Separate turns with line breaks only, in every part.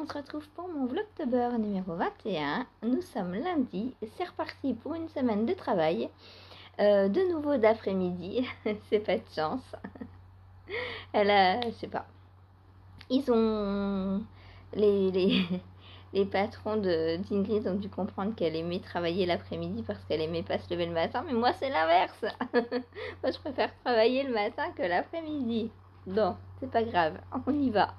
on se retrouve pour mon Vlogtober numéro 21. Nous sommes lundi, c'est reparti pour une semaine de travail. De nouveau d'après-midi, c'est pas de chance. Je sais pas. Ils ont... Les patrons d'Ingrid ont dû comprendre qu'elle aimait travailler l'après-midi parce qu'elle aimait pas se lever le matin. Mais moi, c'est l'inverse. Moi, je préfère travailler le matin que l'après-midi. Bon, c'est pas grave, on y va.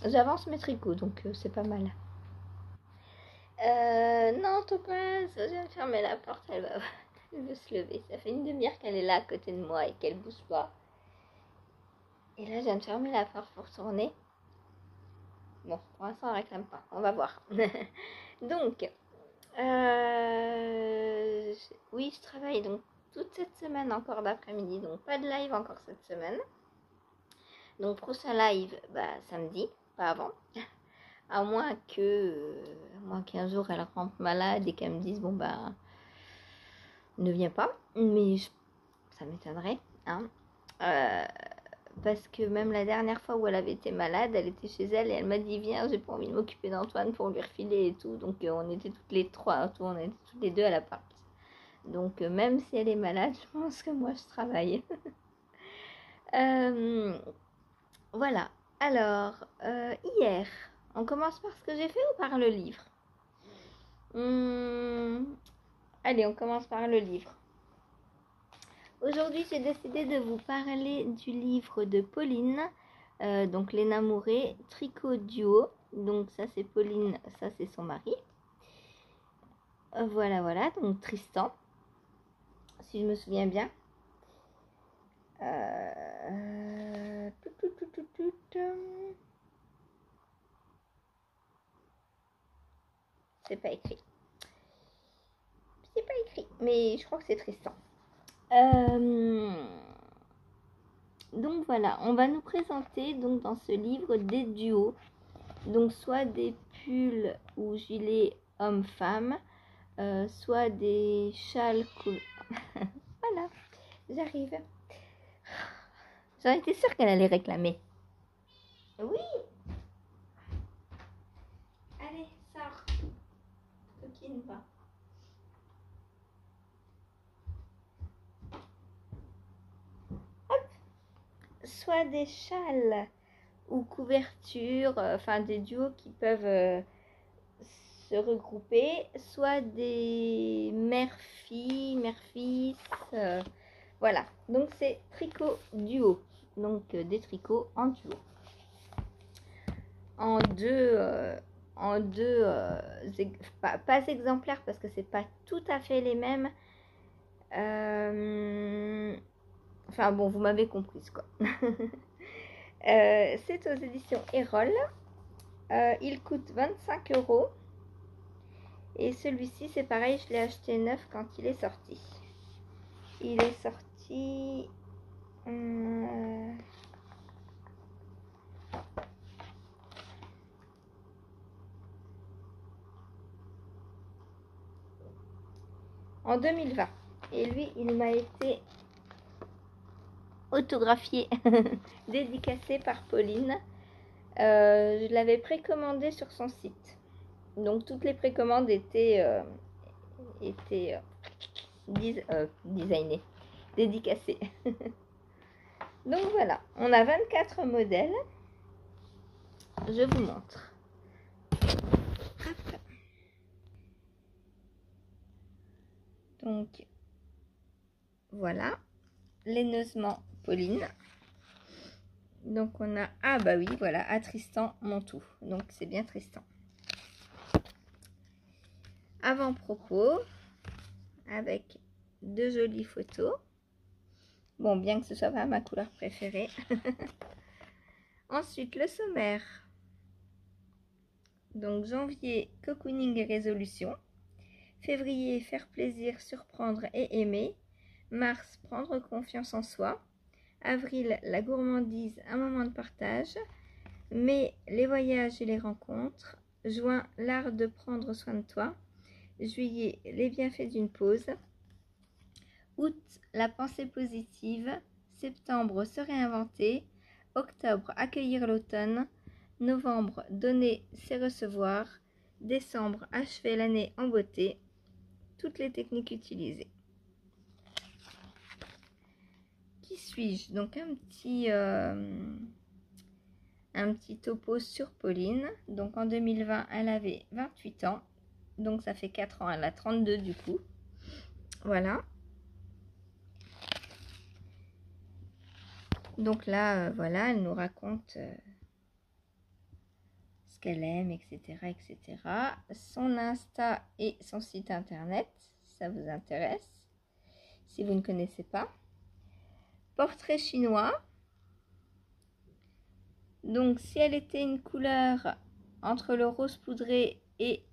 J'avance mes tricots, donc c'est pas mal. Non, Topaz, je viens de fermer la porte, elle veut se lever. Ça fait une demi-heure qu'elle est là à côté de moi et qu'elle bouge pas. Et là, je viens de fermer la porte pour tourner. Bon, pour l'instant, elle réclame pas. On va voir. Donc, oui, je travaille donc toute cette semaine encore d'après-midi. Donc, pas de live encore cette semaine. Donc, prochain live, samedi, pas avant. À moins qu'un jour elle rentre malade et qu'elle me dise bon ne viens pas, mais ça m'étonnerait, hein. Parce que même la dernière fois où elle avait été malade, elle était chez elle et elle m'a dit viens, j'ai pas envie de m'occuper d'Antoine pour lui refiler et tout. Donc on était toutes les trois, on était toutes les deux à l'appart. Donc même si elle est malade, je pense que moi je travaille. Voilà. Alors hier, on commence par ce que j'ai fait ou par le livre? Allez, on commence par le livre. Aujourd'hui, j'ai décidé de vous parler du livre de Pauline, donc Léna Mouret, Tricot Duo. Donc ça, c'est Pauline, ça, c'est son mari. Voilà, donc Tristan, si je me souviens bien. C'est pas écrit. C'est pas écrit, mais je crois que c'est Tristan. Donc voilà, on va nous présenter donc dans ce livre des duos. Donc soit des pulls ou gilets hommes-femmes, soit des châles voilà, j'arrive. J'en étais sûre qu'elle allait réclamer. Oui. Allez, sors. Coquine, va. Hop. Soit des châles ou couvertures, enfin des duos qui peuvent se regrouper, soit des mère-fille, mère-fils, voilà. Donc c'est tricot duo, donc des tricots en duo, en deux pas exemplaires parce que c'est pas tout à fait les mêmes. Enfin bon, vous m'avez comprise quoi. C'est aux éditions Erol. Il coûte 25 €. Et celui-ci, c'est pareil, je l'ai acheté neuf quand il est sorti. Il est sorti... en 2020. Et lui, il m'a été autographié, dédicacé par Pauline. Je l'avais précommandé sur son site. Donc toutes les précommandes étaient designées, dédicacées. Donc voilà, on a 24 modèles. Je vous montre. Hop. Donc voilà, laineusement Pauline. Donc on a, ah bah oui, voilà, à Tristan Montou. Donc c'est bien Tristan. Avant-propos, avec deux jolies photos. Bon, bien que ce soit pas ma couleur préférée. Ensuite, le sommaire. Donc janvier, cocooning et résolution. Février, faire plaisir, surprendre et aimer. Mars, prendre confiance en soi. Avril, la gourmandise, un moment de partage. Mai, les voyages et les rencontres. Juin, l'art de prendre soin de toi. Juillet, les bienfaits d'une pause. Août, la pensée positive. Septembre, se réinventer. Octobre, accueillir l'automne. Novembre, donner, c'est recevoir. Décembre, achever l'année en beauté. Toutes les techniques utilisées. Qui suis-je? Donc un petit topo sur Pauline. Donc en 2020, elle avait 28 ans. Donc ça fait 4 ans, elle a 32 du coup. Voilà. Donc là, voilà, elle nous raconte ce qu'elle aime, etc., etc. Son Insta et son site internet, si ça vous intéresse, si vous ne connaissez pas. Portrait chinois. Donc si elle était une couleur entre le rose poudré et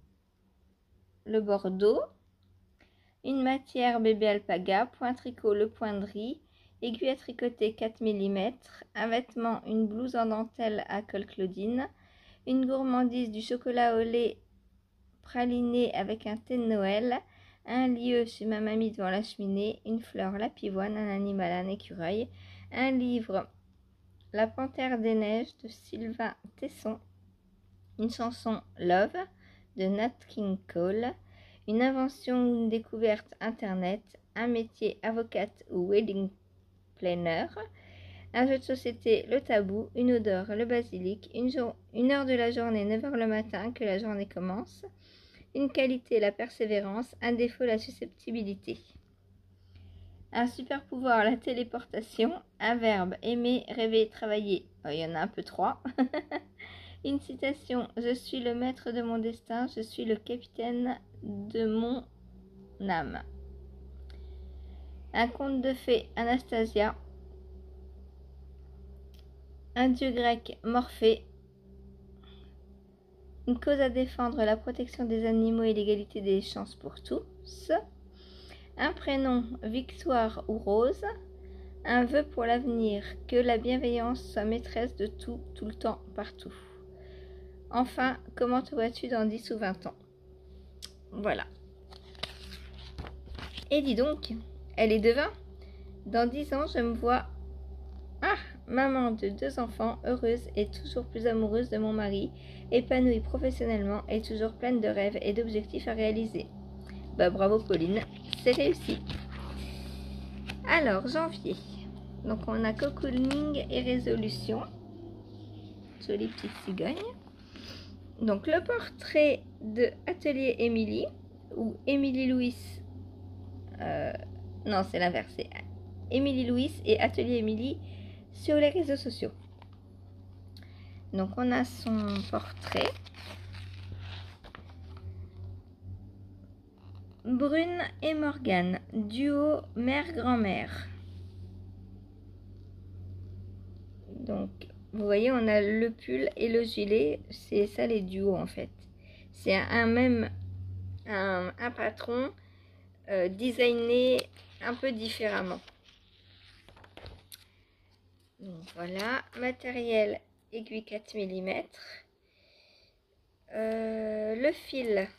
le bordeaux, une matière bébé alpaga, point tricot le point de riz, aiguille à tricoter 4 mm, un vêtement, une blouse en dentelle à col Claudine, une gourmandise du chocolat au lait praliné avec un thé de Noël, un lieu chez ma mamie devant la cheminée, une fleur la pivoine, un animal un écureuil, un livre La Panthère des Neiges de Sylvain Tesson, une chanson Love de Nat King Cole, une invention ou une découverte internet, un métier avocate ou wedding planner, un jeu de société le tabou, une odeur le basilic, une heure de la journée 9h le matin que la journée commence, une qualité la persévérance, un défaut la susceptibilité. Un super pouvoir, la téléportation. Un verbe, aimer, rêver, travailler. Oh, il y en a un peu 3. Une citation, je suis le maître de mon destin, je suis le capitaine de mon âme. Un conte de fées, Anastasia. Un dieu grec, Morphée. Une cause à défendre, la protection des animaux et l'égalité des chances pour tous. Un prénom, Victoire ou Rose. Un vœu pour l'avenir, que la bienveillance soit maîtresse de tout, tout le temps, partout. Enfin, comment te vois-tu dans 10 ou 20 ans? Voilà. Et dis donc, elle est de 20. Dans 10 ans, je me vois, maman de 2 enfants, heureuse et toujours plus amoureuse de mon mari, épanouie professionnellement et toujours pleine de rêves et d'objectifs à réaliser. Bah bravo Pauline, c'est réussi. Alors, janvier. Donc on a cocooning et résolution. Jolie petite cigogne. Donc le portrait de Atelier Émilie, ou Émilie Louis, non c'est l'inverse, c'est Émilie Louis et Atelier Émilie sur les réseaux sociaux. Donc on a son portrait. Brune et Morgane, duo mère-grand-mère. Donc vous voyez, on a le pull et le gilet, c'est ça les duos en fait. C'est un patron designé un peu différemment. Donc voilà, matériel aiguille 4 mm. Le fil.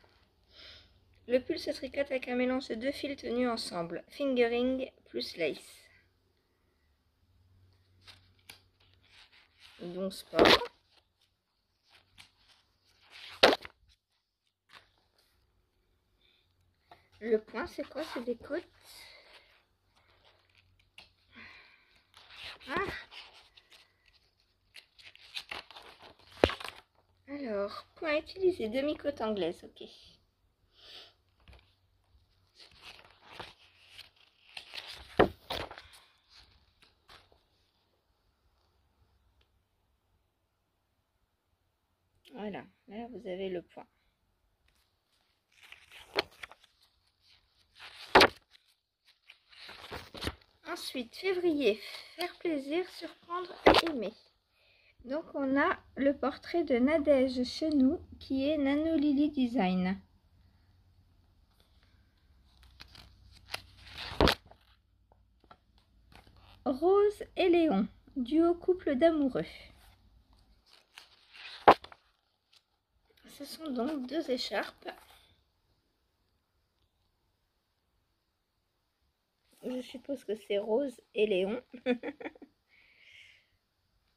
Le pull se tricote avec un mélange de 2 fils tenus ensemble. Fingering plus lace. Donc sport. Le point, c'est quoi? C'est des côtes. Alors, point utilisé, demi-côte anglaise, ok. Voilà, là vous avez le point. Ensuite, février, faire plaisir, surprendre et aimer. Donc on a le portrait de Nadège Chenou qui est Nano Lily Design. Rose et Léon, duo couple d'amoureux. Ce sont donc 2 écharpes. Je suppose que c'est Rose et Léon.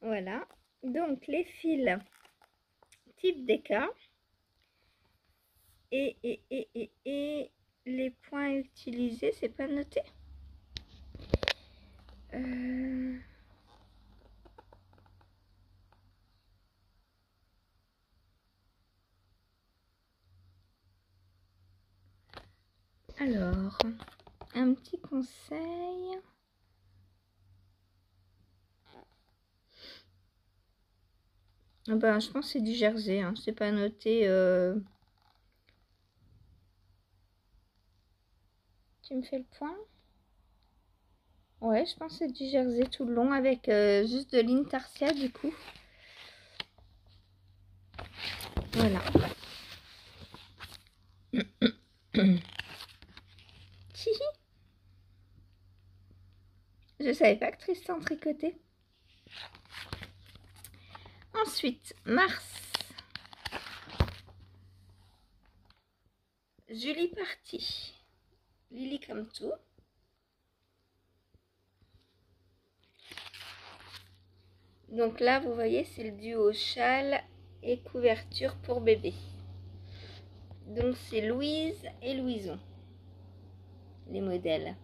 Voilà. Donc les fils. type d'écart. Et les points utilisés, c'est pas noté. Alors, un petit conseil. Ben, je pense que c'est du jersey, hein. C'est pas noté. Tu me fais le point? Ouais, je pense que c'est du jersey tout le long avec juste de l'intarsia du coup. Voilà. Je savais pas que Tristan tricotait. Ensuite, mars. Julie partie. Lily comme tout. Donc là, vous voyez, c'est le duo châle et couverture pour bébé. Donc c'est Louise et Louison, les modèles.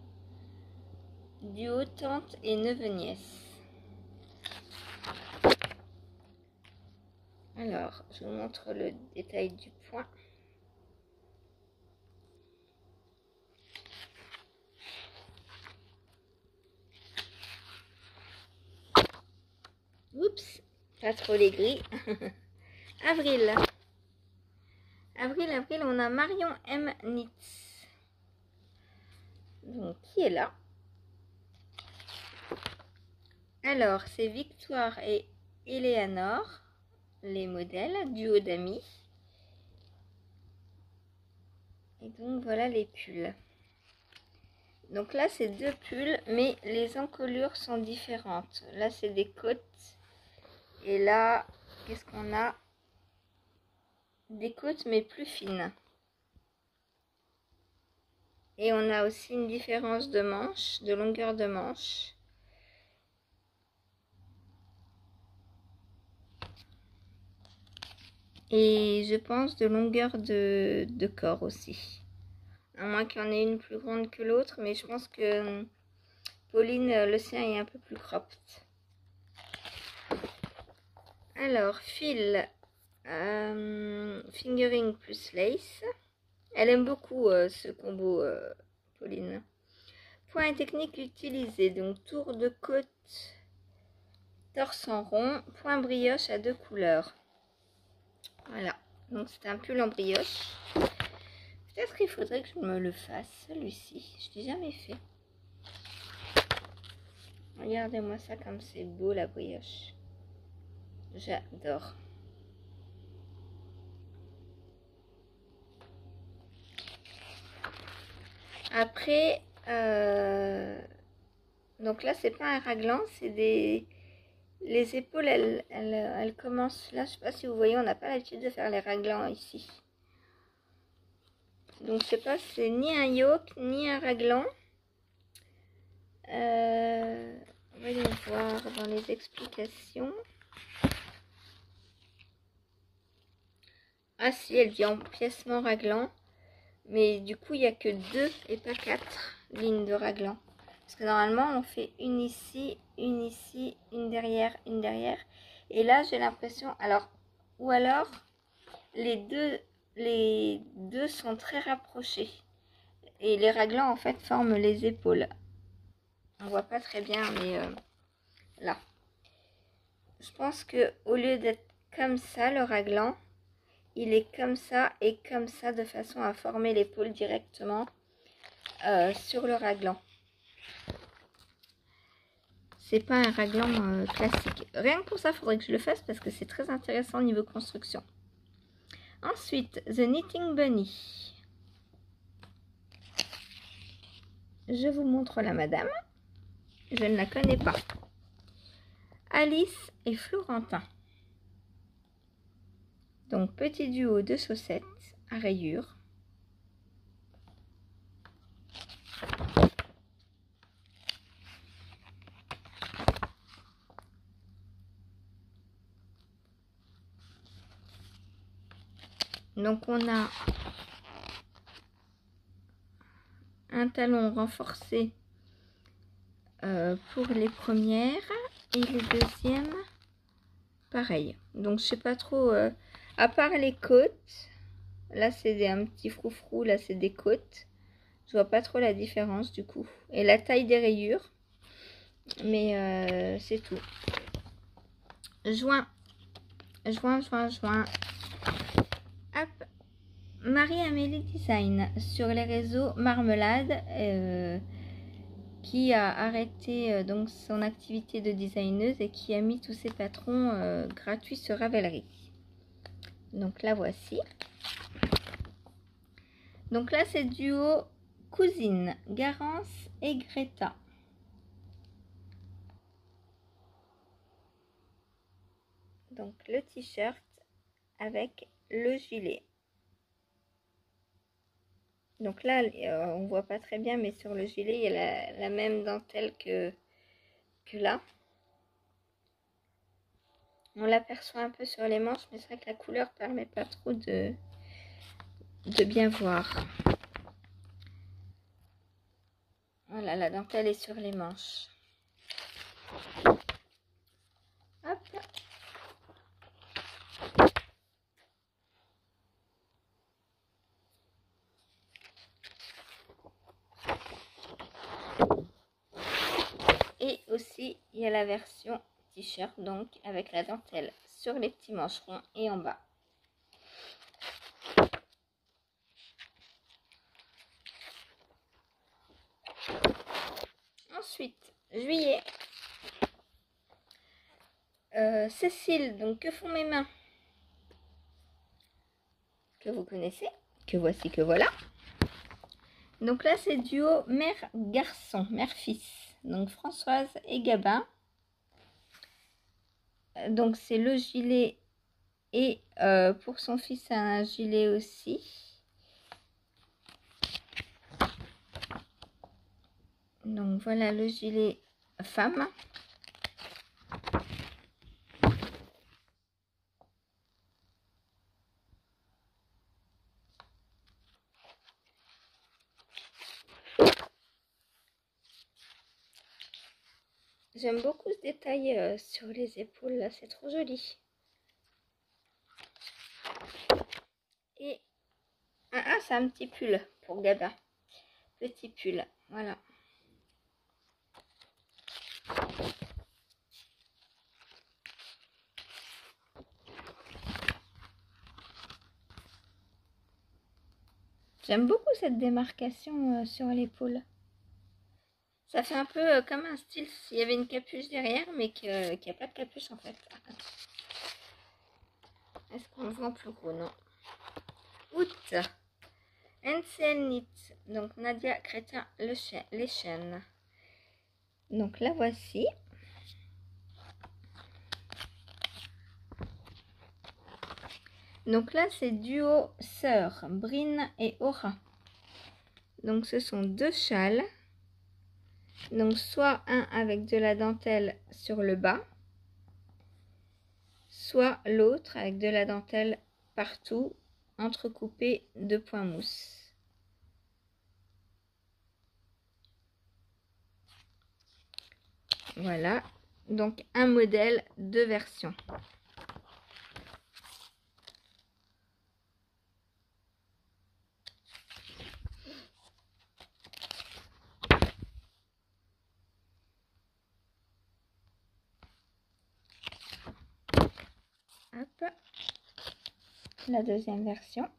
Duo tante et neveu-nièce. Alors, je vous montre le détail du point. Oups, pas trop les gris. Avril. Avril, on a Marion M. Nitz. Donc, qui est là? Alors, c'est Victoire et Eleanor, les modèles, duo d'amis. Et donc, voilà les pulls. Donc là, c'est deux pulls, mais les encolures sont différentes. Là, c'est des côtes. Et là, qu'est-ce qu'on a? Des côtes, mais plus fines. Et on a aussi une différence de manche, de longueur de manche. Et je pense de longueur de corps aussi. À moins qu'il y en ait une plus grande que l'autre, mais je pense que Pauline, le sien est un peu plus cropped. Alors, fil, fingering plus lace. Elle aime beaucoup ce combo, Pauline. Point et technique utilisés, donc tour de côte, torse en rond, point brioche à deux couleurs. Voilà, donc c'est un pull en brioche. Peut-être qu'il faudrait que je me le fasse, celui-ci. Je l'ai jamais fait. Regardez-moi ça comme c'est beau la brioche. J'adore. Après, donc là c'est pas un raglan, c'est des... Les épaules, elles commencent là. Je sais pas si vous voyez, on n'a pas l'habitude de faire les raglans ici. Donc c'est pas, c'est ni un yoke ni un raglan. On va aller voir dans les explications. Ah si, elle dit empiècement raglan. Mais du coup, il n'y a que 2 et pas 4 lignes de raglan. Parce que normalement, on fait une ici, une derrière, une derrière. Et là, j'ai l'impression... Alors, ou alors, les deux sont très rapprochés. Et les raglans, en fait, forment les épaules. On voit pas très bien, mais là. Je pense que au lieu d'être comme ça, le raglan, il est comme ça et comme ça, de façon à former l'épaule directement sur le raglan. C'est pas un raglan classique. Rien que pour ça, il faudrait que je le fasse parce que c'est très intéressant au niveau construction. Ensuite, The Knitting Bunny. Je vous montre la madame. Je ne la connais pas. Alice et Florentin. Donc, petit duo de chaussettes à rayures. Donc on a un talon renforcé pour les premières et les deuxièmes pareil. Donc je sais pas trop, à part les côtes, là c'est un petit froufrou, là c'est des côtes. Je vois pas trop la différence du coup. Et la taille des rayures. Mais c'est tout. Juin. Hop. Marie-Amélie Design sur les réseaux Marmelade qui a arrêté donc son activité de designeuse et qui a mis tous ses patrons gratuits sur Ravelry. Donc la voici. Donc là c'est duo cousine Garance et Greta. Donc le t-shirt avec le gilet. Donc là, on voit pas très bien, mais sur le gilet, il y a la même dentelle que là. On l'aperçoit un peu sur les manches, mais c'est vrai que la couleur permet pas trop de bien voir. Voilà, la dentelle est sur les manches. Hop. Et aussi, il y a la version t-shirt, donc avec la dentelle sur les petits mancherons et en bas. Ensuite, juillet. Cécile, donc que font mes mains? Que vous connaissez, que voici, que voilà. Donc là, c'est duo mère-garçon, mère-fils. Donc Françoise et Gabin. Donc c'est le gilet et pour son fils un gilet aussi. Donc voilà le gilet femme. J'aime beaucoup ce détail sur les épaules là, c'est trop joli. Et c'est un petit pull pour Gabin. Petit pull, voilà. J'aime beaucoup cette démarcation sur l'épaule. Ça fait un peu comme un style s'il y avait une capuche derrière, mais qu'il n'y a pas de capuche en fait. Est-ce qu'on le voit en plus gros? Non. Août. NCN Knit. Donc Nadia Chrétien les chaînes. Donc la voici. Donc là c'est duo sœurs, Brine et Aura. Donc ce sont deux châles. Donc soit un avec de la dentelle sur le bas, soit l'autre avec de la dentelle partout, entrecoupé de points mousse. Voilà, donc un modèle, deux versions. Hop. La deuxième version.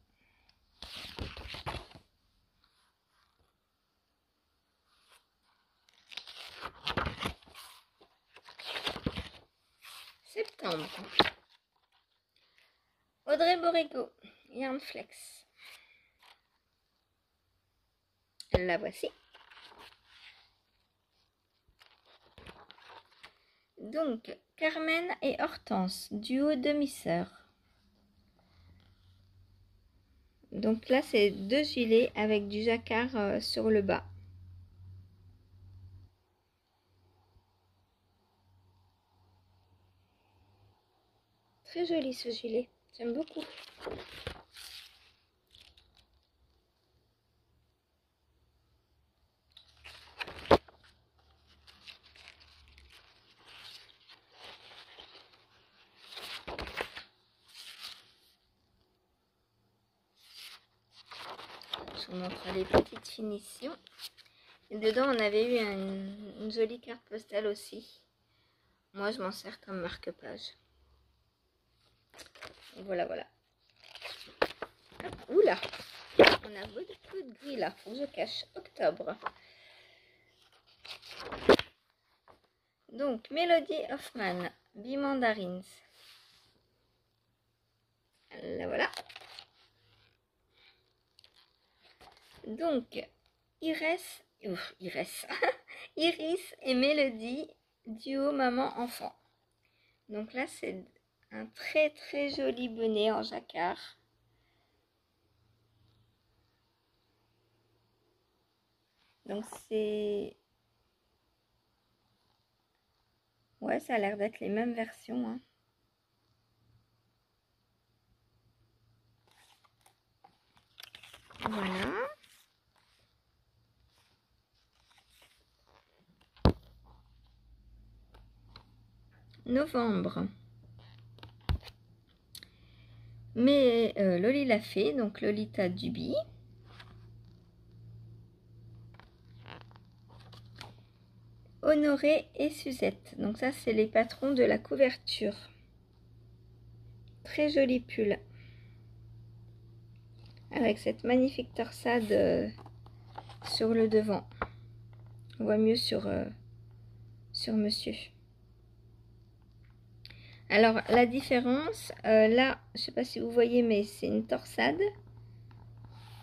Septembre. Audrey Borrego, Yarnflex. La voici. Donc, Carmen et Hortense, duo demi-sœur. Donc là, c'est deux gilets avec du jacquard sur le bas. Très joli ce gilet, j'aime beaucoup. vous montre les petites finitions. Et dedans, on avait eu une jolie carte postale aussi. Moi, je m'en sers comme marque-page. Voilà, voilà. Hop, oula, on a beaucoup de gris là. Faut que je cache. Octobre. Donc, Melody Hoffman, Bimandarins. Là, voilà. Donc, Iris Iris et Mélodie, duo maman-enfant. Donc là, c'est un très très joli bonnet en jacquard. Donc c'est... Ouais, ça a l'air d'être les mêmes versions, hein. Voilà. Novembre. Mais Loli l'a fait, donc Lolita Duby. Honoré et Suzette. Donc ça, c'est les patrons de la couverture. Très joli pull. Avec cette magnifique torsade sur le devant. On voit mieux sur monsieur. Alors, la différence, là, je ne sais pas si vous voyez, mais c'est une torsade.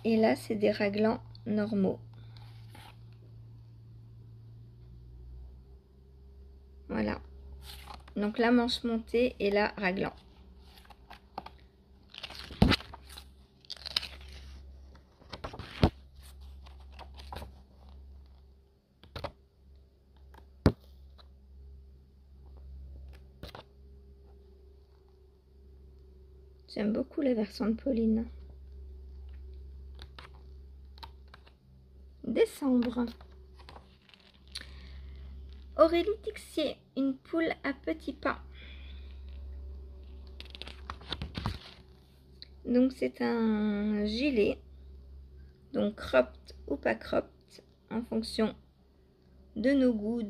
Et là, c'est des raglans normaux. Voilà. Donc, la manche montée et la raglan. J'aime beaucoup la version de Pauline. Décembre. Aurélie Tixier, une poule à petits pas. Donc c'est un gilet, donc cropped ou pas cropped, en fonction de nos goûts,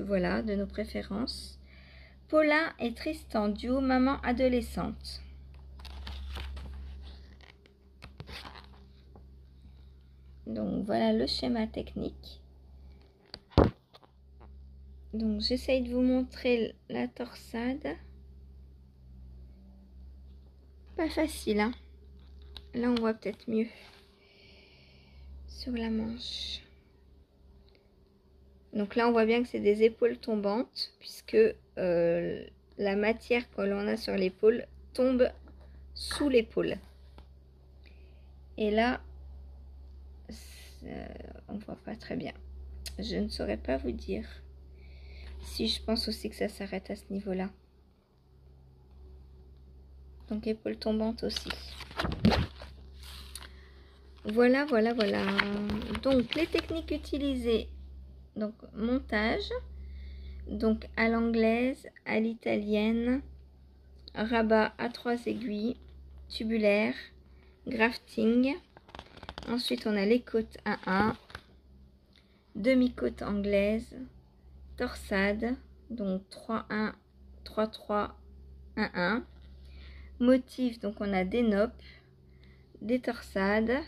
voilà, de nos préférences. Paulin et Tristan, duo maman adolescente. Donc voilà le schéma technique. Donc j'essaye de vous montrer la torsade. Pas facile, hein. Là on voit peut-être mieux sur la manche. Donc là on voit bien que c'est des épaules tombantes, puisque la matière que l'on a sur l'épaule tombe sous l'épaule. Et là, on voit pas très bien. Je ne saurais pas vous dire. Si je pense aussi que ça s'arrête à ce niveau-là. Donc épaule tombante aussi. Voilà, voilà, voilà. Donc les techniques utilisées. Donc montage. Donc à l'anglaise, à l'italienne, rabat à 3 aiguilles, tubulaire, grafting. Ensuite on a les côtes à 1, demi-côte anglaise, torsade, donc 3-1, 3-3, 1-1. Motif, donc on a des noppes, des torsades,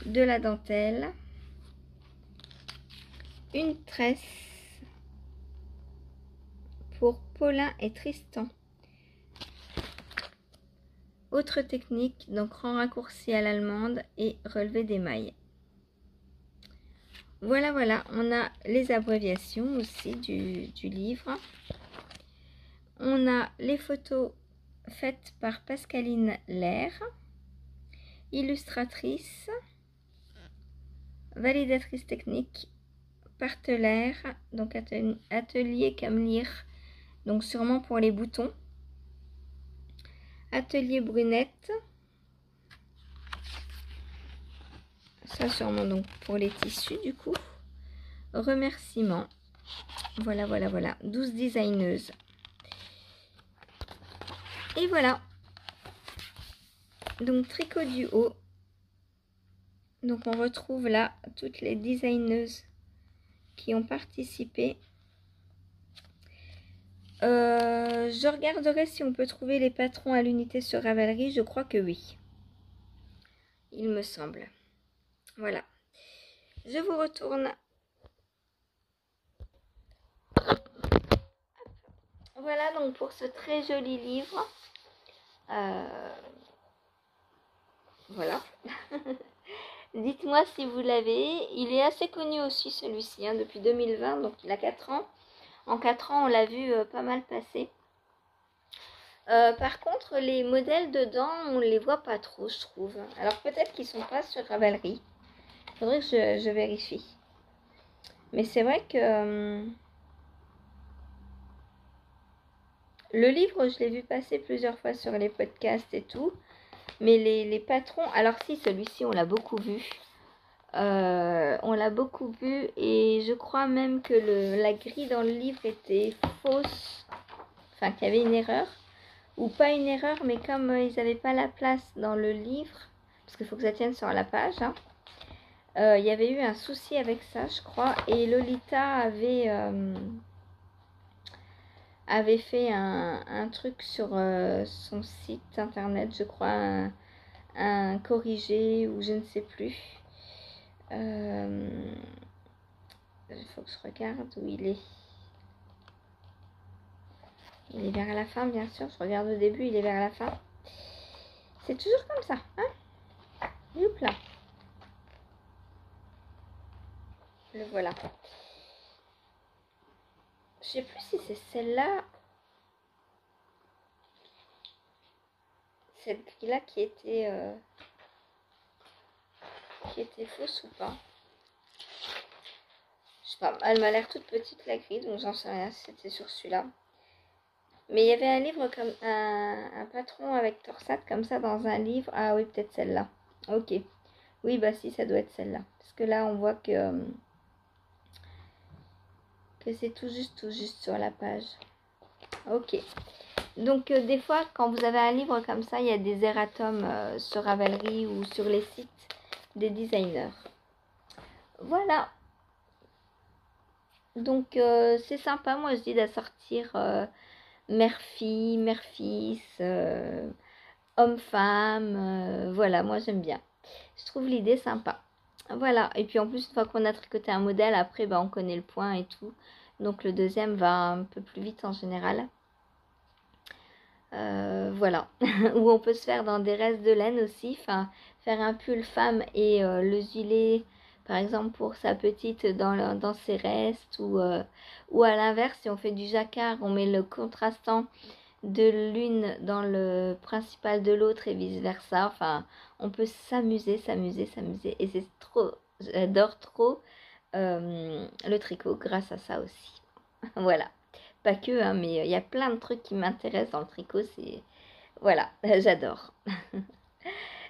de la dentelle, une tresse pour Paulin et Tristan. Autre technique, donc rang raccourci à l'allemande et relevé des mailles. Voilà, voilà, on a les abréviations aussi du livre. On a les photos faites par Pascaline Lair, illustratrice, validatrice technique, partenaire, donc atelier Camlire, donc sûrement pour les boutons. Atelier Brunette, ça sûrement donc pour les tissus du coup. Remerciements, voilà, voilà, voilà, 12 designeuses. Et voilà, donc tricot du haut, Donc on retrouve là toutes les designeuses qui ont participé. Je regarderai si on peut trouver les patrons à l'unité sur Ravelry. Je crois que oui. Il me semble. Voilà. Je vous retourne. Voilà donc pour ce très joli livre. Voilà. Dites-moi si vous l'avez. Il est assez connu aussi celui-ci, hein, depuis 2020, donc il a 4 ans. En 4 ans, on l'a vu pas mal passer. Par contre, les modèles dedans, on les voit pas trop, je trouve. Alors peut-être qu'ils sont pas sur Ravelry. Il faudrait que je vérifie. Mais c'est vrai que le livre, je l'ai vu passer plusieurs fois sur les podcasts et tout. Mais les patrons... Alors si, celui-ci, on l'a beaucoup vu. On l'a beaucoup vu. Et je crois même que la grille dans le livre était fausse. Enfin, qu'il y avait une erreur. Ou pas une erreur, mais comme ils n'avaient pas la place dans le livre, parce qu'il faut que ça tienne sur la page, hein, il y avait eu un souci avec ça, je crois, et Lolita avait fait un truc sur son site internet, je crois, un corrigé, ou je ne sais plus. Il faut que je regarde où il est. Il est vers la fin, bien sûr. Je regarde au début, il est vers la fin. C'est toujours comme ça, hein. Hop là. Le voilà. Je sais plus si c'est celle-là. Cette grille-là qui était fausse ou pas. Je sais pas. Elle m'a l'air toute petite la grille, donc j'en sais rien si c'était sur celui-là. Mais il y avait un livre comme un patron avec torsade comme ça dans un livre. Ah oui, peut-être celle-là. Ok. Oui, bah si, ça doit être celle-là. Parce que là, on voit que c'est tout juste sur la page. Ok. Donc, des fois, quand vous avez un livre comme ça, il y a des erratums sur Ravelry ou sur les sites des designers. Voilà. Donc, c'est sympa. Moi, je dis d'assortir mère-fille, mère-fils, homme-femme. Voilà, moi, j'aime bien. Je trouve l'idée sympa. Voilà. Et puis, en plus, une fois qu'on a tricoté un modèle, après, bah, on connaît le point et tout. Donc, le deuxième va un peu plus vite en général. Voilà. Ou on peut se faire dans des restes de laine aussi. Enfin, faire un pull femme et le gilet, par exemple, pour sa petite dans ses restes. Ou à l'inverse, si on fait du jacquard, on met le contrastant de l'une dans le principal de l'autre et vice versa. Enfin, on peut s'amuser. Et c'est trop, j'adore trop le tricot grâce à ça aussi. Voilà. Pas que, hein, mais il y a plein de trucs qui m'intéressent dans le tricot. Voilà, j'adore.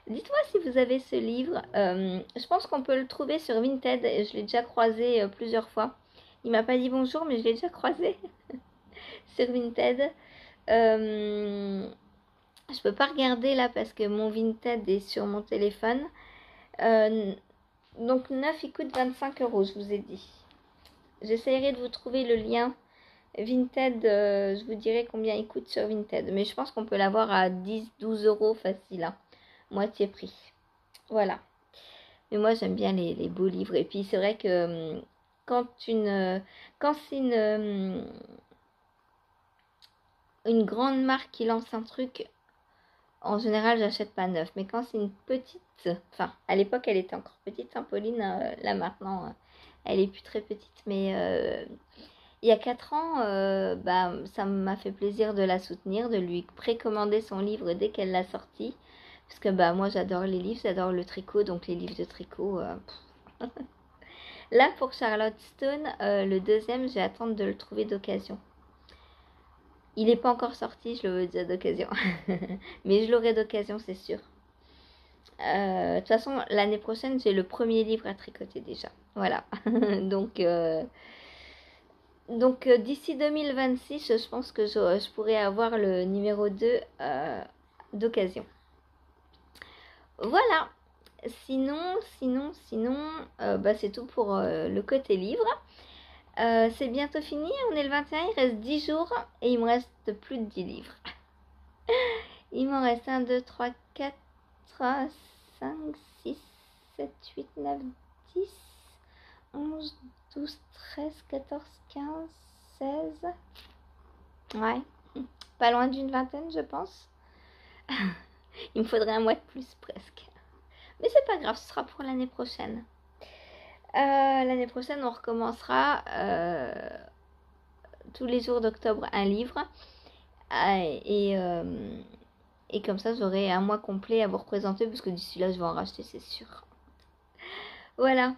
Dites-moi si vous avez ce livre. Je pense qu'on peut le trouver sur Vinted. Je l'ai déjà croisé plusieurs fois. Il m'a pas dit bonjour, mais je l'ai déjà croisé sur Vinted. Je peux pas regarder là parce que mon Vinted est sur mon téléphone. Donc 9, il coûte 25 €, je vous ai dit. J'essaierai de vous trouver le lien Vinted, je vous dirai combien il coûte sur Vinted. Mais je pense qu'on peut l'avoir à 10-12 € facile, hein. Moitié prix. Voilà. Mais moi, j'aime bien les beaux livres. Et puis, c'est vrai que quand c'est une grande marque qui lance un truc, en général, j'achète pas neuf. Mais quand c'est une petite... Enfin, à l'époque, elle était encore petite, hein, Pauline. Là, maintenant, elle est plus très petite. Mais... il y a 4 ans, ça m'a fait plaisir de la soutenir, de lui précommander son livre dès qu'elle l'a sorti. Parce que moi j'adore les livres, j'adore le tricot, donc les livres de tricot. Là pour Charlotte Stone, le deuxième, je vais attendre de le trouver d'occasion. Il n'est pas encore sorti, je le veux déjà d'occasion. Mais je l'aurai d'occasion, c'est sûr. De toute façon, l'année prochaine, j'ai le premier livre à tricoter déjà. Voilà. Donc, d'ici 2026, je pense que je pourrais avoir le numéro 2 d'occasion. Voilà. Sinon, bah, c'est tout pour le côté livre. C'est bientôt fini, on est le 21, il reste 10 jours et il me reste plus de 10 livres. Il m'en reste 1, 2, 3, 4, 5, 6, 7, 8, 9, 10, 11, 12, 13, 14, 15, 16. Ouais, pas loin d'une vingtaine, je pense. Il me faudrait un mois de plus presque. Mais c'est pas grave, ce sera pour l'année prochaine. L'année prochaine, on recommencera tous les jours d'octobre un livre. Et comme ça, j'aurai un mois complet à vous représenter, parce que d'ici là, je vais en racheter, c'est sûr. Voilà.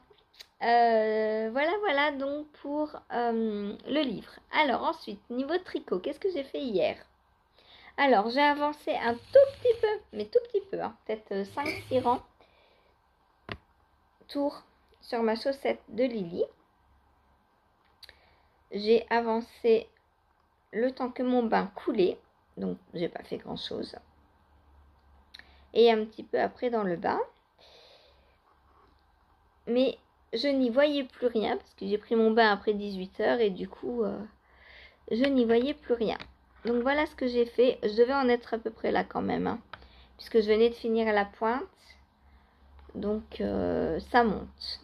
Voilà donc pour le livre. Alors ensuite, niveau tricot, qu'est-ce que j'ai fait hier? Alors, j'ai avancé un tout petit peu, mais tout petit peu, hein, peut-être 5-6 rangs tour sur ma chaussette de Lily. J'ai avancé le temps que mon bain coulait, donc j'ai pas fait grand chose. Et un petit peu après dans le bain. Mais je n'y voyais plus rien, parce que j'ai pris mon bain après 18h et du coup, je n'y voyais plus rien. Donc voilà ce que j'ai fait. Je devais en être à peu près là quand même, hein, puisque je venais de finir à la pointe. Donc ça monte.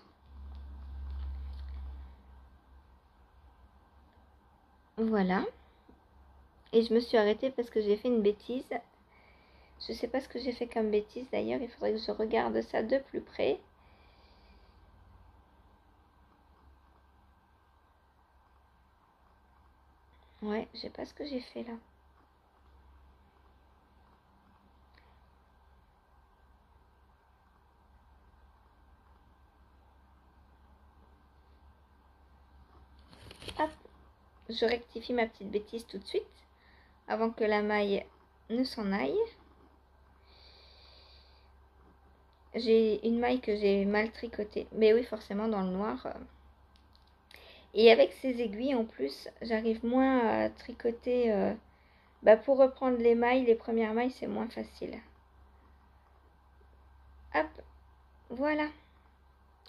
Voilà. Et je me suis arrêtée parce que j'ai fait une bêtise. Je sais pas ce que j'ai fait comme bêtise d'ailleurs. Il faudrait que je regarde ça de plus près. Ouais, je sais pas ce que j'ai fait là. Hop. Je rectifie ma petite bêtise tout de suite, avant que la maille ne s'en aille. J'ai une maille que j'ai mal tricotée. Mais oui, forcément, dans le noir. Et avec ces aiguilles, en plus, j'arrive moins à tricoter. Pour reprendre les mailles, les premières mailles, c'est moins facile. Hop, voilà.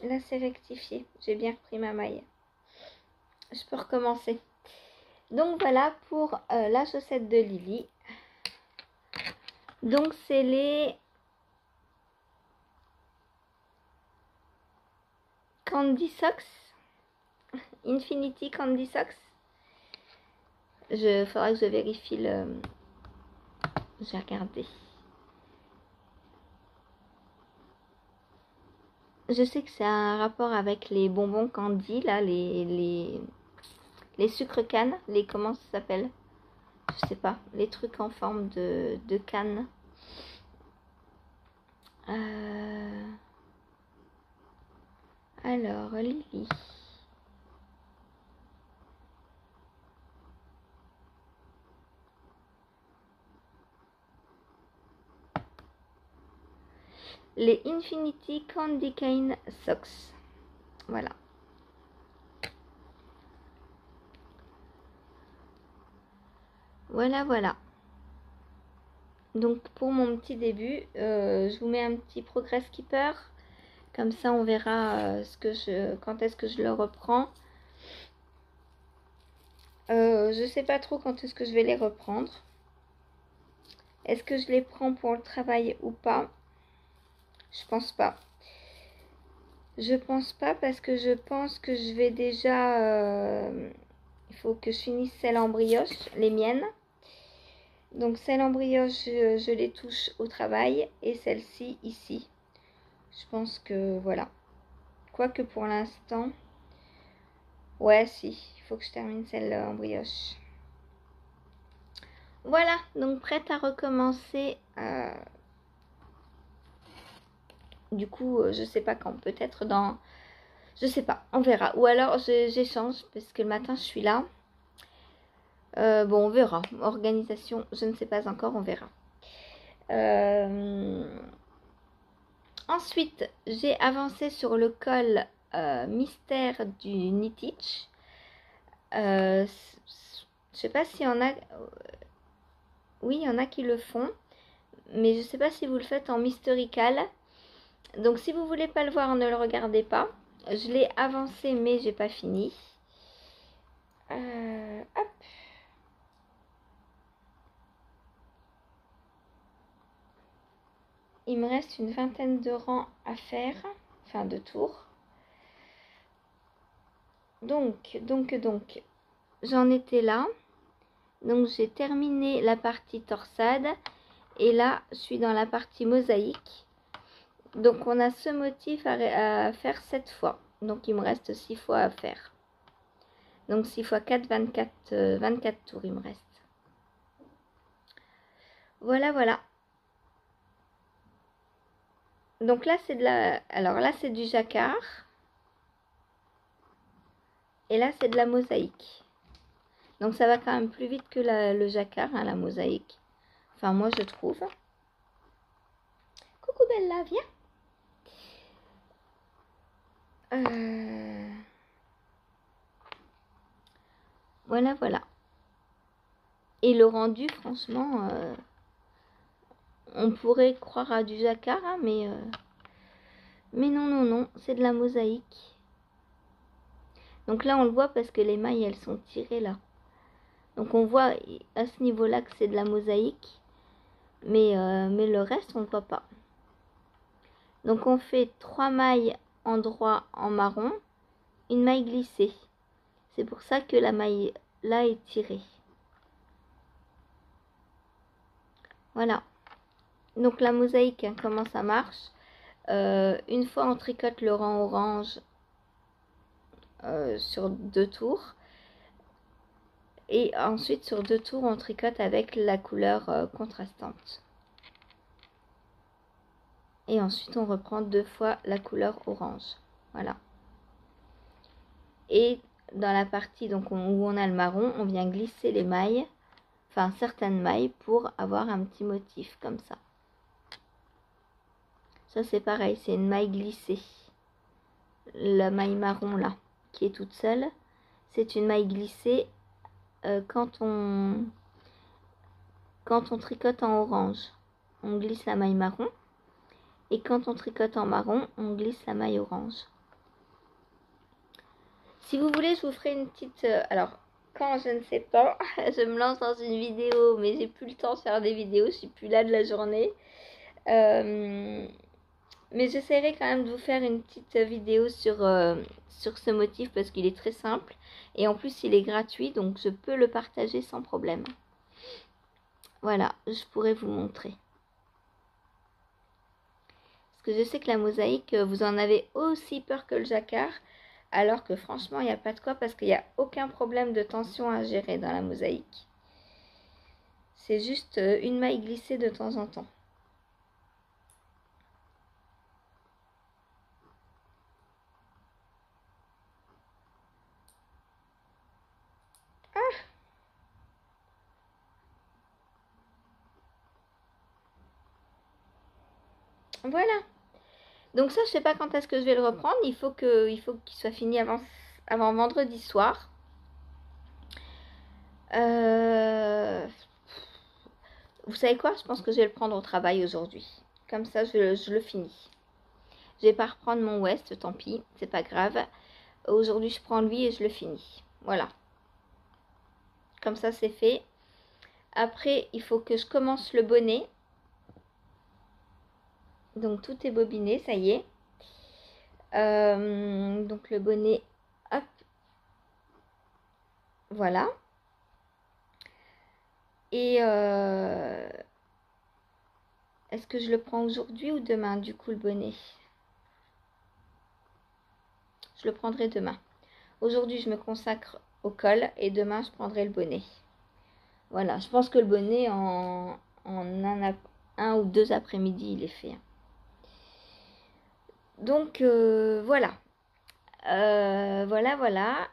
Là, c'est rectifié. J'ai bien repris ma maille. Je peux recommencer. Donc, voilà pour la chaussette de Lily. Donc, c'est les Candy Socks. Infinity Candy Socks. Faudra que je vérifie le... J'ai regardé. Je sais que c'est un rapport avec les bonbons candy, là, les sucres cannes, comment ça s'appelle? Je sais pas, les trucs en forme de canne. Alors, Lily. Les Infinity Candy Cane Socks. Voilà. Voilà. Donc pour mon petit début, je vous mets un petit progress keeper. Comme ça on verra quand est-ce que je le reprends. Je sais pas trop quand est-ce que je vais les reprendre. Est-ce que je les prends pour le travail ou pas? Je pense pas. Je pense pas parce que je pense que je vais déjà... il faut que je finisse celles en brioche, les miennes. Donc celles en brioche, je les touche au travail. Et celle-ci, ici. Je pense que voilà. Quoique pour l'instant... Ouais, si. Il faut que je termine celle en brioche. Voilà. Donc prête à recommencer... Du coup, je sais pas quand. Peut-être dans... Je sais pas. On verra. Ou alors j'échange parce que le matin, je suis là. Bon, on verra. Organisation, je ne sais pas encore, on verra. Ensuite, j'ai avancé sur le col mystère du Knitich. Je sais pas s'il y en a... Oui, il y en a qui le font. Mais je sais pas si vous le faites en mystical. Donc si vous voulez pas le voir, ne le regardez pas. Je l'ai avancé mais j'ai pas fini. Hop. Il me reste une vingtaine de rangs à faire, enfin de tours. Donc, j'en étais là. Donc j'ai terminé la partie torsade. Et là, je suis dans la partie mosaïque. Donc on a ce motif à faire 7 fois. Donc il me reste 6 fois à faire. Donc 6 fois 4, 24 tours il me reste. Voilà, voilà. Donc là c'est de la... Alors là c'est du jacquard. Et là c'est de la mosaïque. Donc ça va quand même plus vite que le jacquard, hein, la mosaïque. Enfin moi je trouve. Coucou Bella, viens. Voilà, voilà. Et le rendu, franchement, on pourrait croire à du jacquard, hein, mais non, non, non, c'est de la mosaïque. Donc là, on le voit parce que les mailles, elles sont tirées là. Donc on voit à ce niveau-là que c'est de la mosaïque, mais le reste, on ne voit pas. Donc on fait 3 mailles en droit en marron, une maille glissée. C'est pour ça que la maille là est tirée. Voilà. Donc la mosaïque, hein, comment ça marche? Une fois on tricote le rang orange sur 2 tours. Et ensuite sur 2 tours on tricote avec la couleur contrastante. Et ensuite on reprend 2 fois la couleur orange. Voilà. Et dans la partie donc où on a le marron, on vient glisser les mailles, enfin certaines mailles, pour avoir un petit motif comme ça. Ça c'est pareil, c'est une maille glissée. La maille marron là, qui est toute seule, c'est une maille glissée quand on tricote en orange. On glisse la maille marron. Et quand on tricote en marron, on glisse la maille orange. Si vous voulez, je vous ferai une petite... alors, quand je ne sais pas, je me lance dans une vidéo, mais j'ai plus le temps de faire des vidéos, je suis plus là de la journée. Mais j'essaierai quand même de vous faire une petite vidéo sur ce motif parce qu'il est très simple. Et en plus, il est gratuit, donc je peux le partager sans problème. Voilà, je pourrais vous montrer. Parce que je sais que la mosaïque, vous en avez aussi peur que le jacquard. Alors que franchement, il n'y a pas de quoi parce qu'il n'y a aucun problème de tension à gérer dans la mosaïque. C'est juste une maille glissée de temps en temps. Voilà. Donc ça, je sais pas quand est-ce que je vais le reprendre. Il faut qu'il soit fini avant vendredi soir. Vous savez quoi? Je pense que je vais le prendre au travail aujourd'hui. Comme ça, je le finis. Je vais pas reprendre mon West, tant pis, c'est pas grave. Aujourd'hui, je prends lui et je le finis. Voilà. Comme ça, c'est fait. Après, il faut que je commence le bonnet. Donc, tout est bobiné, ça y est. Donc, le bonnet, hop. Voilà. Et est-ce que je le prends aujourd'hui ou demain, du coup, le bonnet? Je le prendrai demain. Aujourd'hui, je me consacre au col et demain, je prendrai le bonnet. Voilà, je pense que le bonnet, en un ou 2 après-midi, il est fait. Donc, voilà. Voilà.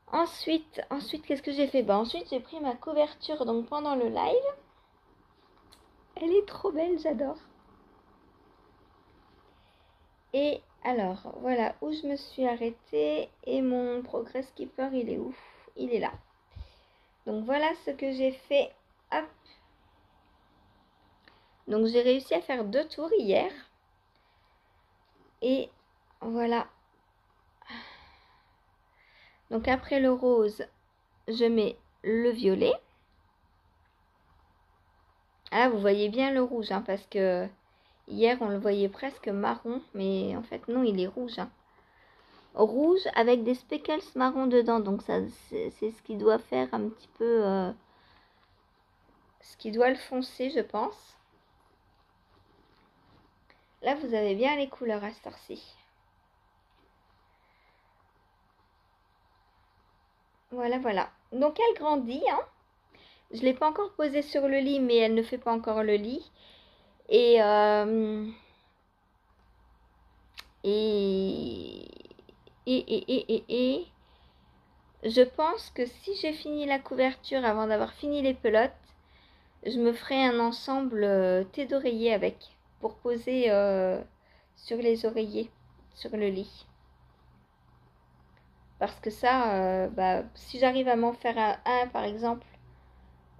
Ensuite, qu'est-ce que j'ai fait? Ensuite, j'ai pris ma couverture donc pendant le live. Elle est trop belle, j'adore. Et alors, voilà où je me suis arrêtée. Et mon Progress Keeper, il est où? Il est là. Donc, voilà ce que j'ai fait. Hop. Donc, j'ai réussi à faire 2 tours hier. Et voilà. Donc après le rose, je mets le violet. Ah, vous voyez bien le rouge, hein, parce que hier on le voyait presque marron, mais en fait non, il est rouge. Hein. Rouge avec des speckles marron dedans, donc ça c'est ce qui doit faire un petit peu, ce qui doit le foncer, je pense. Là, vous avez bien les couleurs à cette heure-ci. Voilà, voilà. Donc elle grandit, hein. Je ne l'ai pas encore posée sur le lit, mais elle ne fait pas encore le lit. Et, et, et je pense que si j'ai fini la couverture avant d'avoir fini les pelotes, je me ferai un ensemble thé d'oreiller avec, pour poser sur les oreillers, sur le lit. Parce que ça, si j'arrive à m'en faire un, par exemple,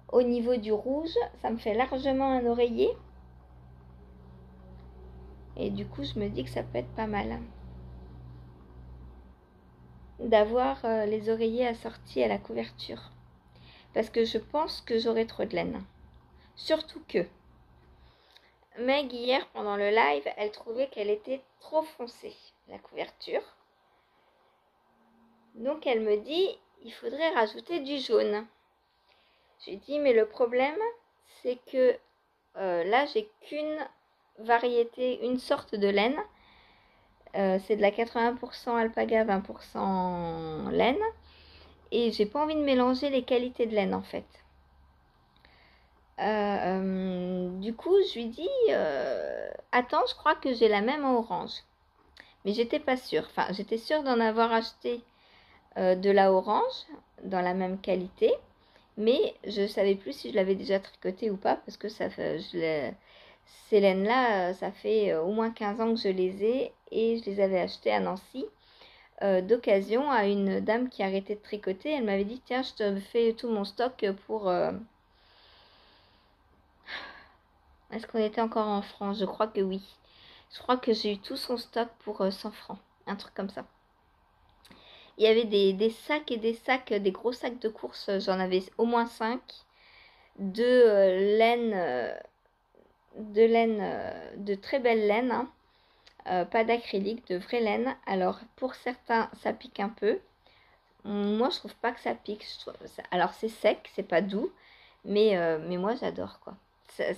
au niveau du rouge, ça me fait largement un oreiller. Et du coup, je me dis que ça peut être pas mal d'avoir les oreillers assortis à la couverture. Parce que je pense que j'aurai trop de laine. Surtout que Meg, hier, pendant le live, elle trouvait qu'elle était trop foncée, la couverture. Donc elle me dit, il faudrait rajouter du jaune. Je lui dis, mais le problème, c'est que là, j'ai qu'une variété, une sorte de laine. C'est de la 80% alpaga, 20% laine. Et j'ai pas envie de mélanger les qualités de laine en fait. Du coup, je lui dis, attends, je crois que j'ai la même en orange. Mais j'étais pas sûre. Enfin, j'étais sûre d'en avoir acheté de la orange dans la même qualité. Mais je ne savais plus si je l'avais déjà tricoté ou pas. Parce que ça fait, ces laines-là, ça fait au moins 15 ans que je les ai. Et je les avais achetées à Nancy. D'occasion à une dame qui arrêtait de tricoter. Elle m'avait dit, tiens, je te fais tout mon stock pour... Est-ce qu'on était encore en France? Je crois que oui. Je crois que j'ai eu tout son stock pour 100 francs. Un truc comme ça. Il y avait des sacs et des sacs, des gros sacs de course. J'en avais au moins 5. De laine, de très belle laine. Hein. Pas d'acrylique, de vraie laine. Alors, pour certains, ça pique un peu. Moi, je trouve pas que ça pique. Alors, c'est sec, c'est pas doux. Mais moi, j'adore, quoi.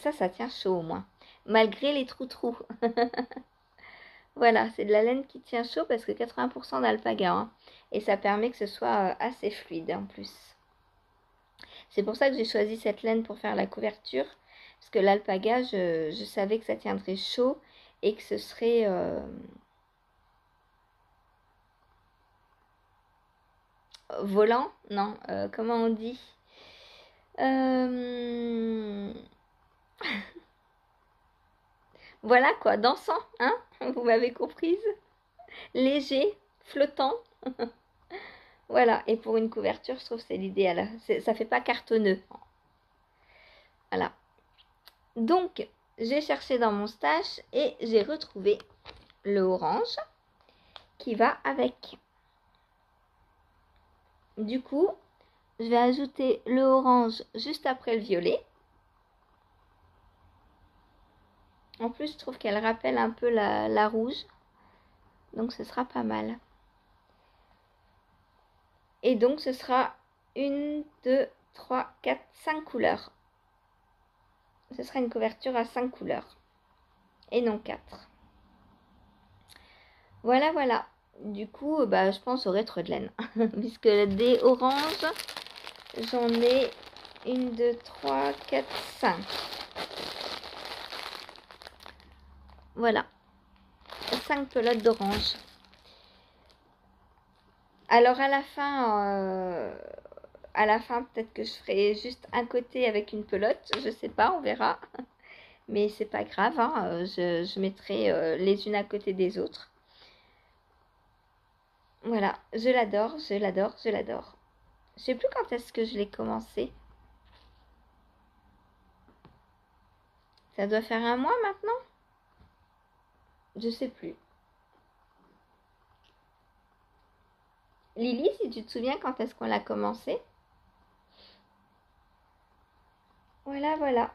Ça tient chaud, au moins. Malgré les trous-trous. Voilà, c'est de la laine qui tient chaud parce que 80% d'alpaga. Hein, et ça permet que ce soit assez fluide, en plus. C'est pour ça que j'ai choisi cette laine pour faire la couverture. Parce que l'alpaga, je savais que ça tiendrait chaud et que ce serait... volant? Non, comment on dit? Voilà quoi, dansant, hein? Vous m'avez comprise? Léger, flottant. Voilà, et pour une couverture, je trouve que c'est l'idéal. Ça fait pas cartonneux. Voilà. Donc, j'ai cherché dans mon stash et j'ai retrouvé le orange qui va avec. Du coup, je vais ajouter le orange juste après le violet. En plus, je trouve qu'elle rappelle un peu la rouge. Donc, ce sera pas mal. Et donc, ce sera 1, 2, 3, 4, 5 couleurs. Ce sera une couverture à 5 couleurs. Et non 4. Voilà, voilà. Du coup, je pense au rétro de laine. Puisque des oranges, j'en ai 1, 2, 3, 4, 5. Voilà. 5 pelotes d'orange. Alors à la fin, peut-être que je ferai juste un côté avec une pelote. Je sais pas, on verra. Mais c'est pas grave. Hein, je mettrai les unes à côté des autres. Voilà, je l'adore, je l'adore, je l'adore. Je sais plus quand est-ce que je l'ai commencé. Ça doit faire un mois maintenant? Je sais plus. Lily, si tu te souviens quand est-ce qu'on l'a commencé. Voilà, voilà.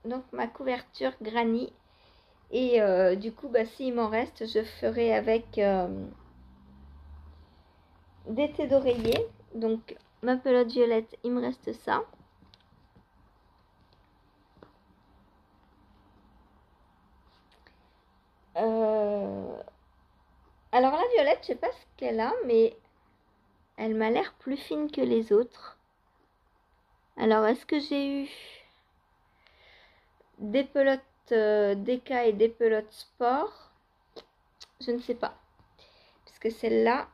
Donc ma couverture Granny. Et du coup, bah, s'il m'en reste, je ferai avec des thés d'oreiller. Donc ma pelote violette, il me reste ça. Alors la violette, je sais pas ce qu'elle a, mais elle m'a l'air plus fine que les autres. Alors est-ce que j'ai eu des pelotes DK et des pelotes sport? Je ne sais pas. Parce que celle-là...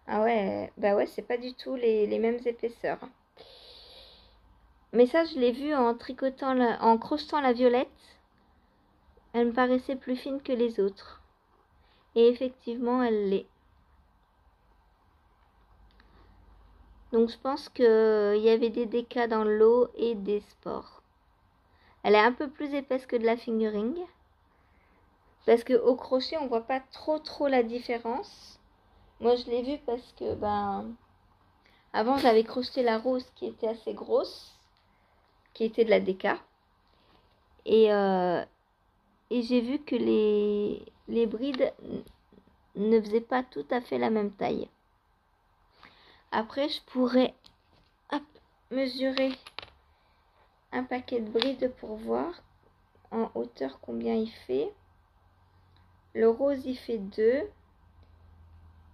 Ah ouais, bah ouais, c'est pas du tout les mêmes épaisseurs. Mais ça, je l'ai vu en tricotant, en crochetant la violette. Elle me paraissait plus fine que les autres. Et effectivement, elle l'est. Donc je pense qu'il y avait des DK dans le lot et des sports. Elle est un peu plus épaisse que de la fingering. Parce qu'au crochet, on voit pas trop la différence. Moi, je l'ai vu parce que, avant, j'avais crocheté la rose qui était assez grosse. Qui était de la DK. Et j'ai vu que les brides ne faisaient pas tout à fait la même taille. Après, je pourrais mesurer un paquet de brides pour voir en hauteur combien il fait. Le rose, il fait 2.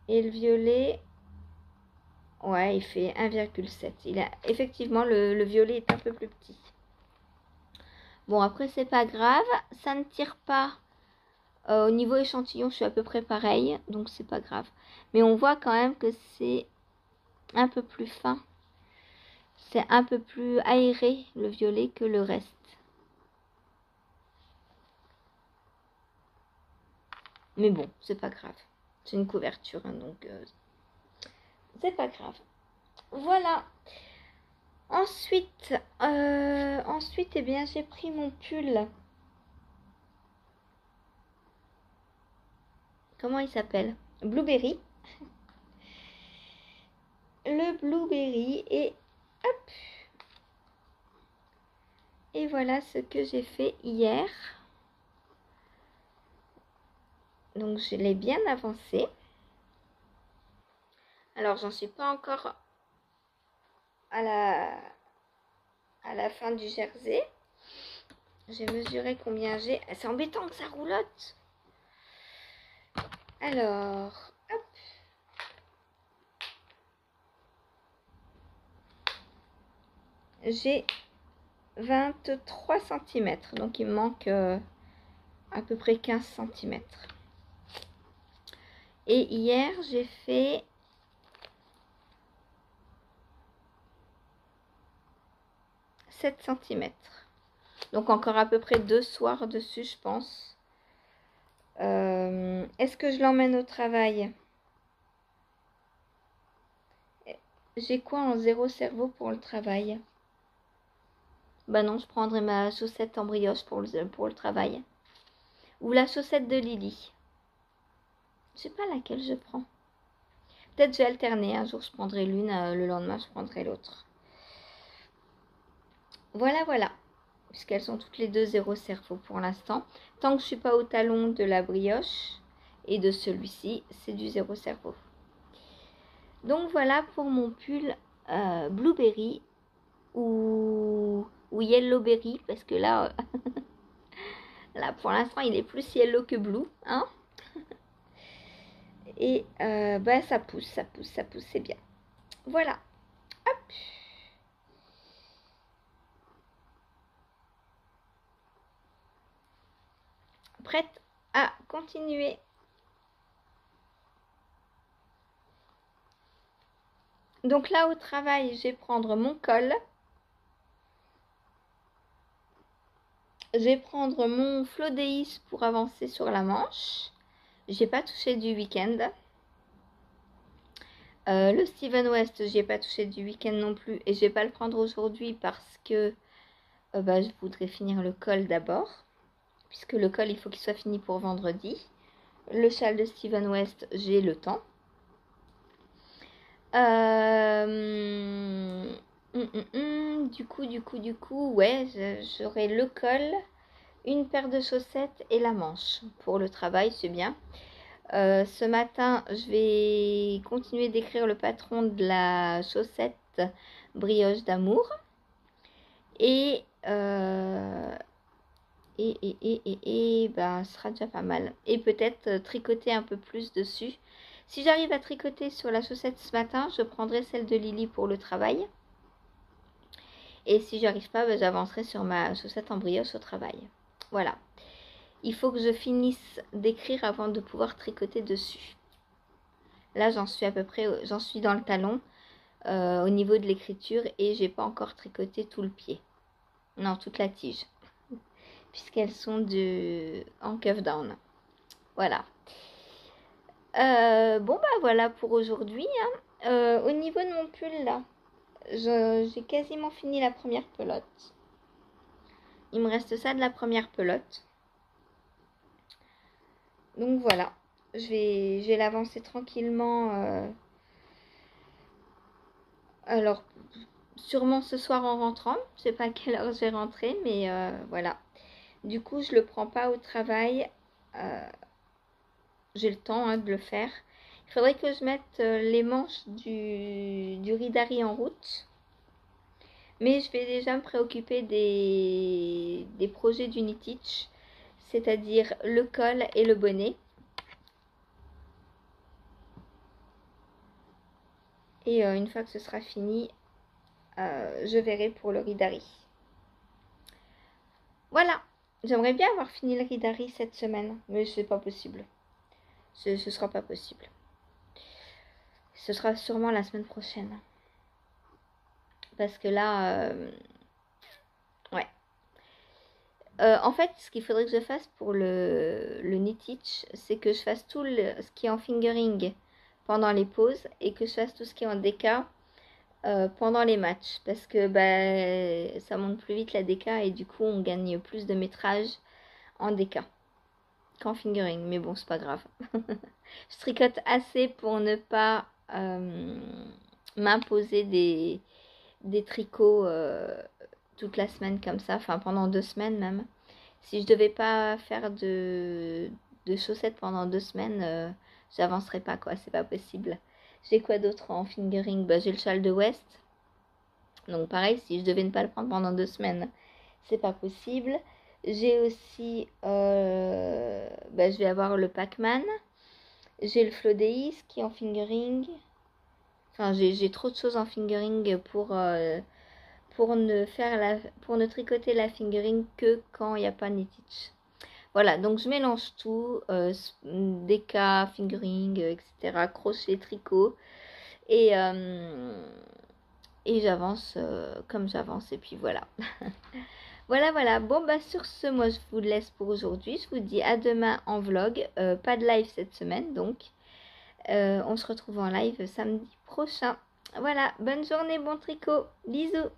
Et le violet, ouais, il fait 1,7. Effectivement, le violet est un peu plus petit. Bon, après, c'est pas grave. Ça ne tire pas. Au niveau échantillon, je suis à peu près pareil. Donc, c'est pas grave. Mais on voit quand même que c'est un peu plus fin. C'est un peu plus aéré, le violet, que le reste. Mais bon, c'est pas grave. C'est une couverture, hein, donc c'est pas grave. Voilà. Ensuite, eh bien, j'ai pris mon pull. Comment il s'appelle? Blueberry. Le blueberry et hop. Et voilà ce que j'ai fait hier. Donc je l'ai bien avancé. Alors j'en suis pas encore à la fin du jersey. J'ai mesuré combien j'ai. C'est embêtant que ça roulotte. Alors, hop. J'ai 23 cm. Donc il me manque à peu près 15 cm. Et hier, j'ai fait 7 cm. Donc encore à peu près 2 soirs dessus, je pense. Est-ce que je l'emmène au travail? J'ai quoi en 0 cerveau pour le travail? Bah non, je prendrai ma chaussette en brioche pour le travail. Ou la chaussette de Lily. Je sais pas laquelle je prends. Peut-être je vais alterner. Un jour je prendrai l'une, le lendemain je prendrai l'autre. Voilà, voilà. Puisqu'elles sont toutes les deux 0 cerveau pour l'instant. Tant que je suis pas au talon de la brioche et de celui-ci, c'est du 0 cerveau. Donc voilà pour mon pull blueberry ou yellowberry, parce que là, là pour l'instant il est plus yellow que blue, hein. Et ça pousse, c'est bien. Voilà. Hop. Prête à continuer. Donc là au travail, je vais prendre mon col. Je vais prendre mon Flodéis pour avancer sur la manche. J'ai pas touché du week-end. Le Steven West, j'ai pas touché du week-end non plus. Et je vais pas le prendre aujourd'hui parce que je voudrais finir le col d'abord. Puisque le col, il faut qu'il soit fini pour vendredi. Le châle de Steven West, j'ai le temps. Du coup, ouais, j'aurai le col, une paire de chaussettes et la manche. Pour le travail, c'est bien. Ce matin, je vais continuer d'écrire le patron de la chaussette brioche d'amour. Et ben, ce sera déjà pas mal. Et peut-être tricoter un peu plus dessus. Si j'arrive à tricoter sur la chaussette ce matin, je prendrai celle de Lily pour le travail. Et si j'arrive pas, ben, j'avancerai sur ma chaussette en brioche au travail. Voilà. Il faut que je finisse d'écrire avant de pouvoir tricoter dessus. Là, j'en suis à peu près, j'en suis dans le talon au niveau de l'écriture et j'ai pas encore tricoté tout le pied. Non, toute la tige. Puisqu'elles sont en cuff down. Voilà. Bon, bah voilà pour aujourd'hui. Hein. Au niveau de mon pull, là, j'ai quasiment fini la première pelote. Il me reste ça de la première pelote. Donc voilà. Je vais l'avancer tranquillement. Alors, sûrement ce soir en rentrant. Je sais pas à quelle heure je vais rentrer, mais voilà. Du coup, je le prends pas au travail. J'ai le temps hein, de le faire. Il faudrait que je mette les manches du Ridari en route. Mais je vais déjà me préoccuper des projets d'Uniteach, c'est-à-dire le col et le bonnet. Et une fois que ce sera fini, je verrai pour le Ridari. Voilà, j'aimerais bien avoir fini le Ridari cette semaine, mais c'est pas possible. Ce sera pas possible. Ce sera sûrement la semaine prochaine. Parce que là, ouais. En fait, ce qu'il faudrait que je fasse pour le knit-itch, c'est que je fasse tout ce qui est en fingering pendant les pauses et que je fasse tout ce qui est en DK pendant les matchs. Parce que bah, ça monte plus vite la DK et du coup, on gagne plus de métrage en DK qu'en fingering. Mais bon, c'est pas grave. Je tricote assez pour ne pas m'imposer des tricots toute la semaine comme ça, enfin pendant 2 semaines même. Si je devais pas faire de chaussettes pendant 2 semaines, j'avancerais pas quoi, c'est pas possible. J'ai quoi d'autre en fingering? Bah, j'ai le châle de West. Donc pareil, si je devais ne pas le prendre pendant 2 semaines, c'est pas possible. J'ai aussi, bah, je vais avoir le Pac-Man. J'ai le Flodeis qui est en fingering. Enfin, j'ai trop de choses en fingering pour ne tricoter la fingering que quand il n'y a pas knit-itch. Voilà, donc je mélange tout, DK, fingering, etc., crochet, tricot, et j'avance comme j'avance, et puis voilà. Voilà. Bon, bah sur ce, moi je vous laisse pour aujourd'hui. Je vous dis à demain en vlog. Pas de live cette semaine, donc on se retrouve en live samedi prochain. Voilà, bonne journée, bon tricot, bisous.